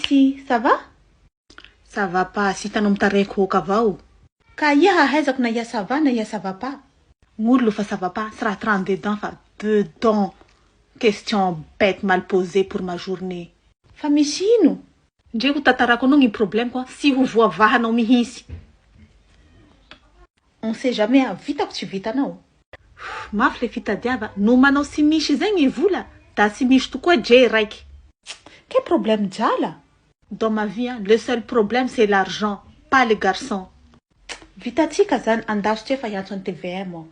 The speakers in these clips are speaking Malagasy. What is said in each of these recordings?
Missy, ça va? Ça va pas, si t'as nomme tarek avao. Ka iha haizako na ia ça va pas. Ngolo fa ça va pas, sera 30 dedans. Question bête mal posée pour ma journée. Fa misy ino? Ndreko tatarako anao ny problème quoi, si ho voavahanao mihitsy. On sait jamais, vitako tsy vitanao. Mafy le fitadiava, no manao sy misy zegny vola, da tsy misy tokoa dre raiky. Quel problème Djala? Dans ma vie, hein, le seul problème c'est l'argent, pas les garçons. Vitatika zany andasitry efa hiantso ny TVM.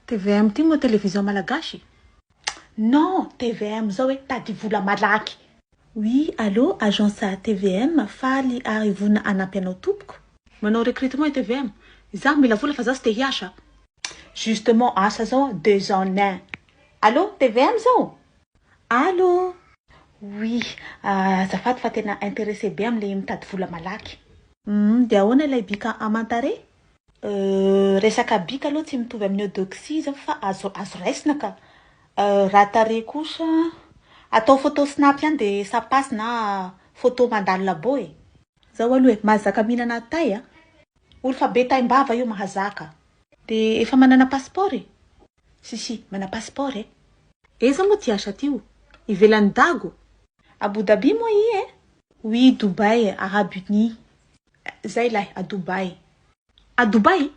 TVM ty mo télévision malagasy? Non, TVM zao hoe tady vola malaky. Oui, allô, agence TVM, faly arivona anampy anao tompoko. Manao recrutement TVM. Za mila vola fa za tsy te hiasa. Justement, asa zao 2 en 1. Allô, TVM zao? Allô? Oui, azafady fa tena intéressé be amle mitady vola malaky. De ahoana ilay bika amantare? Resaka bika aloha tsy mitovy amin'ny Eudoxie zao fa azo raisina ka. Raha tare kosa atao photo snap ihany de ça passe na photo mandalo labo e. Zao aloha e, mahazaka mihinana tay a. Olo fa be tay-mbava io mahazaka. De efa manana passeport e? Si, mana passeport e. Eza moa ty asa ty io? Ivelan'ny dago? Abu Dhabi moa i e? Oui, Dubai, Arabie Unie. Zay lahy, à Dubai. À Dubai?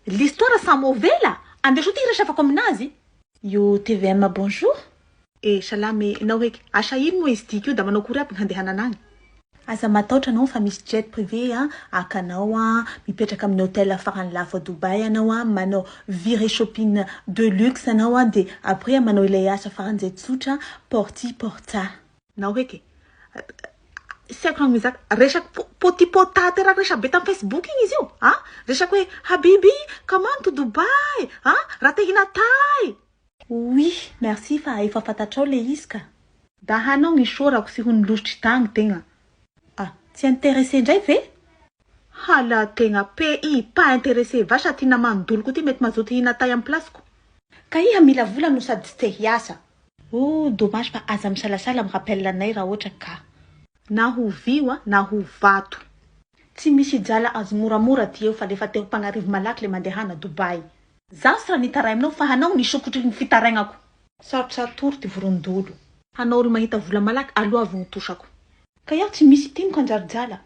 L'histoire sa mauvais là? Andeso ty resafako aminazy? Yo TVM, bonjour. Salame, nao heky, asa ino moa izy tiky io da manao kory aby ny handehanana agny? Aza mataotra anao fa misy jet privé akanao mipetraka amin'ny hôtel farany lafo à Dubai anao manao viré shopping de luxe anao de après manao ilay asa farany zay tsotra porti porta. Nao heky. Seko nang mizaka resaky poti potate raha resaky be tamin'ny Facebook igny izy io. Resaky hoe Habibi, comment to Dubai? Raha te hinatay. Oui, merci fa efa fantatrao le izy ka. Da hanao ny sorako sy hony lositry tagny tegna. Tsy intéressé ndray ve? Hala tegna pays, pas intéressé. Vasa tina mandoloko ty mety mazoto hinatay amin'ny plasiko. Ka iha mila vola no sady tsy te hiasa. Oh, dommage fa aza misalasala amin'ny rappel anay raha ohatra ka. Na ho vio na ho vato. Tsy misy Djala azo moramora ty eo fa lefa te ho mpagnarivo malaky le mandehana Dubai. Zaho sy raha nitaray aminao fa hanao ny sokotry ny fitarainako. Sarotra tory ty vorondolo. Hanao ry mahita vola malaky aloha avy tosako. Ka iaho tsy misy tiniko anjary Djala.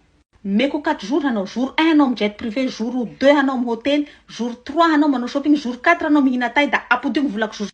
Meko 4 jours hanao, jour 1 hanao jet privé, jour 2 hanao amin'ny hôtel, jour 3 hanao manao shopping, jour 4 hanao mihina tay da apodigny volako jour.